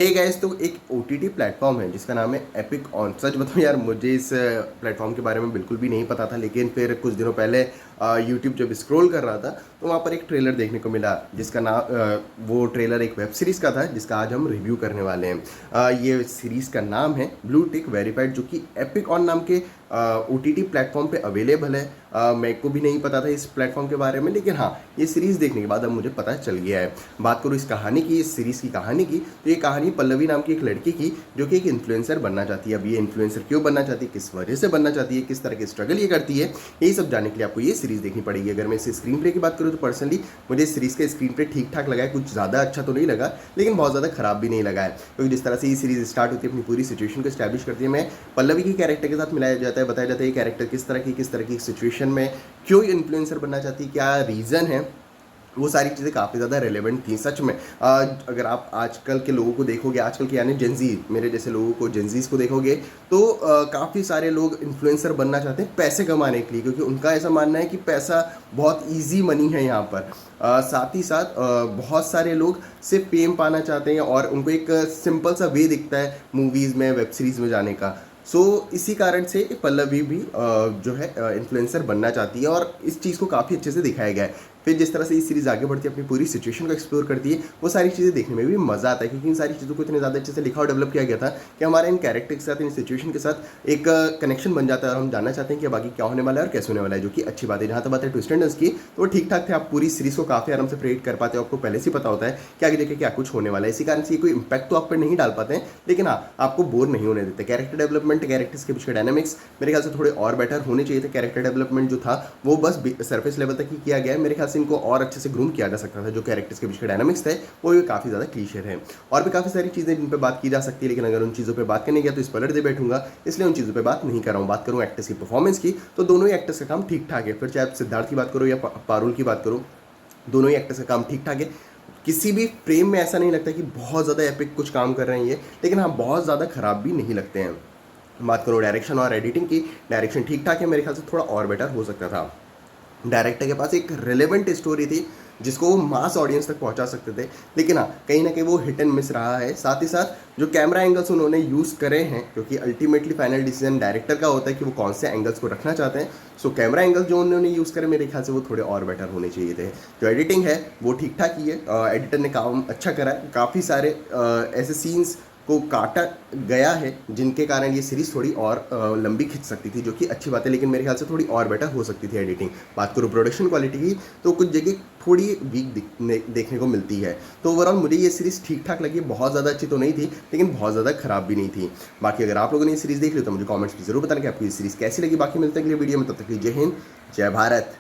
Hey guys, तो एक OTT platform है जिसका नाम है एपिक ऑन। सच बताऊं यार, मुझे इस प्लेटफॉर्म के बारे में बिल्कुल भी नहीं पता था, लेकिन फिर कुछ दिनों पहले यूट्यूब जब स्क्रॉल कर रहा था तो वहाँ पर एक ट्रेलर देखने को मिला जिसका नाम वो ट्रेलर एक वेब सीरीज़ का था जिसका आज हम रिव्यू करने वाले हैं। ये सीरीज़ का नाम है ब्लू टिक वेरीफाइड, जो कि एपिक ऑन नाम के ओटीटी प्लेटफॉर्म पे अवेलेबल है। मेरे को भी नहीं पता था इस प्लेटफॉर्म के बारे में, लेकिन हाँ, ये सीरीज़ देखने के बाद अब मुझे पता चल गया है। बात करूँ इस कहानी की, इस सीरीज़ की कहानी की, तो ये कहानी पल्लवी नाम की एक लड़की की जो कि एक इन्फ्लुएंसर बनना चाहती है। अब ये इन्फ्लुएंसर क्यों बनना चाहती है, किस वजह से बनना चाहती है, किस तरह की स्ट्रगल ये करती है, यही सब जानने के लिए आपको ये सीरीज़ देखनी पड़ेगी। अगर मैं इस स्क्रीन प्ले की बात करूँ तो पर्सनली मुझे इस सीरीज़ का स्क्रीन प्ले ठीक ठाक लगा है। कुछ ज़्यादा अच्छा तो नहीं लगा, लेकिन बहुत ज़्यादा खराब भी नहीं लगा है, क्योंकि जिस तरह से ये सीरीज़ स्टार्ट होती है, अपनी पूरी सिचुएशन को एस्टैब्लिश करती है। मैं पल्लवी की कैरेक्टर के साथ मिलाया जाता है, बताया जाता है ये कैरेक्टर किस तरह की सिचुएशन में क्यों इन्फ्लुएंसर बनना चाहती है, क्या रीज़न है। वो सारी चीज़ें काफ़ी ज़्यादा रेलेवेंट थी सच में। अगर आप आजकल के लोगों को देखोगे, आजकल के यानी जेंजी, मेरे जैसे लोगों को, जेंजीज को देखोगे, तो काफ़ी सारे लोग इन्फ्लुएंसर बनना चाहते हैं पैसे कमाने के लिए, क्योंकि उनका ऐसा मानना है कि पैसा बहुत इजी मनी है यहाँ पर। साथ ही साथ बहुत सारे लोग सिर्फ फेम पाना चाहते हैं और उनको एक सिंपल सा वे दिखता है मूवीज़ में, वेब सीरीज़ में जाने का। इसी कारण से पल्लवी भी जो है इन्फ्लुएंसर बनना चाहती है और इस चीज़ को काफ़ी अच्छे से दिखाया गया है। फिर जिस तरह से ये सीरीज़ आगे बढ़ती है, अपनी पूरी सिचुएशन को एक्सप्लोर करती है, वो सारी चीज़ें देखने में भी मज़ा आता है, क्योंकि इन सारी चीज़ों को इतने ज़्यादा अच्छे से लिखा और डेवलप किया गया था कि हमारे इन कैरेक्टर के साथ, इन सिचुएशन के साथ एक कनेक्शन बन जाता है और हम जानना चाहते हैं कि अब आगे क्या होने वाला है और कैसे होने वाला है, जो कि अच्छी बात है। जहाँ तक बात है ट्विस्ट एंड टर्न्स की, तो वो ठीक ठाक थे। आप पूरी सीरीज़ को काफ़ी आराम से प्रेडिक्ट कर पाते हो, आपको पहले से पता होता है कि आगे देखे क्या कुछ होने वाला है। इसी कारण से ये कोई इंपैक्ट तो आप पर नहीं डाल पाते हैं, लेकिन हाँ, आपको बोर नहीं होने देते। कैरेक्टर डेवलपमेंट, कैरेक्टर्स के पीछे डायनामिक्स मेरे ख्याल से थोड़े और बेटर होने चाहिए थे। कैरेक्टर डेवलपमेंट जो था वो बस सरफेस लेवल तक ही किया गया है। मेरे ख्याल से इनको और अच्छे से ग्रूम किया जा सकता था। जो कैरेक्टर्स के पीछे डायनामिक्स थे वो भी काफ़ी ज़्यादा क्लीशे थे, और भी काफ़ी सारी चीज़ें जिन पर बात की जा सकती है, लेकिन अगर उन चीज़ों पर बात करने गया तो स्पॉइलर दे बैठूंगा, इसलिए उन चीज़ों पर बात नहीं कर रहा हूँ। बात करूँ एक्टर्स की परफॉर्मेंस की, तो दोनों ही एक्टर्स का काम ठीक ठाक है। फिर चाहे आप सिद्धार्थ की बात करो या पारुल की बात करो, दोनों ही एक्टर्स का काम ठीक ठाक है। किसी भी फ्रेम में ऐसा नहीं लगता कि बहुत ज़्यादा एपिक कुछ काम कर रहे हैं ये, लेकिन हाँ, बहुत ज़्यादा खराब भी नहीं लगते हैं। बात करो डायरेक्शन और एडिटिंग की, डायरेक्शन ठीक ठाक है, मेरे ख्याल से थोड़ा और बेटर हो सकता था। डायरेक्टर के पास एक रिलेवेंट स्टोरी थी जिसको वो मास ऑडियंस तक पहुंचा सकते थे, लेकिन हाँ, कहीं ना कहीं वो हिट एंड मिस रहा है। साथ ही साथ जो कैमरा एंगल्स उन्होंने यूज़ करे हैं, क्योंकि अल्टीमेटली फाइनल डिसीजन डायरेक्टर का होता है कि वो कौन से एंगल्स को रखना चाहते हैं। कैमरा एंगल्स जो उन्होंने यूज़ करे, मेरे ख्याल से वो थोड़े और बेटर होने चाहिए थे। जो एडिटिंग है वो ठीक ठाक ही है, एडिटर ने काम अच्छा करा है। काफ़ी सारे ऐसे सीन्स को काटा गया है जिनके कारण ये सीरीज़ थोड़ी और लंबी खिंच सकती थी, जो कि अच्छी बात है, लेकिन मेरे ख्याल से थोड़ी और बेटर हो सकती थी एडिटिंग। बात करूँ प्रोडक्शन क्वालिटी की, तो कुछ जगह थोड़ी वीक देखने को मिलती है। तो ओवरऑल मुझे ये सीरीज़ ठीक ठाक लगी, बहुत ज़्यादा अच्छी तो नहीं थी, लेकिन बहुत ज़्यादा खराब भी नहीं थी। बाकी अगर आप लोगों ने ये सीरीज़ देख ली तो मुझे कॉमेंट्स में जरूर बताना कि आपको ये सीरीज़ कैसी लगी। बाकी मिलते हैं अगले वीडियो में, तब तक के लिए जय हिंद, जय भारत।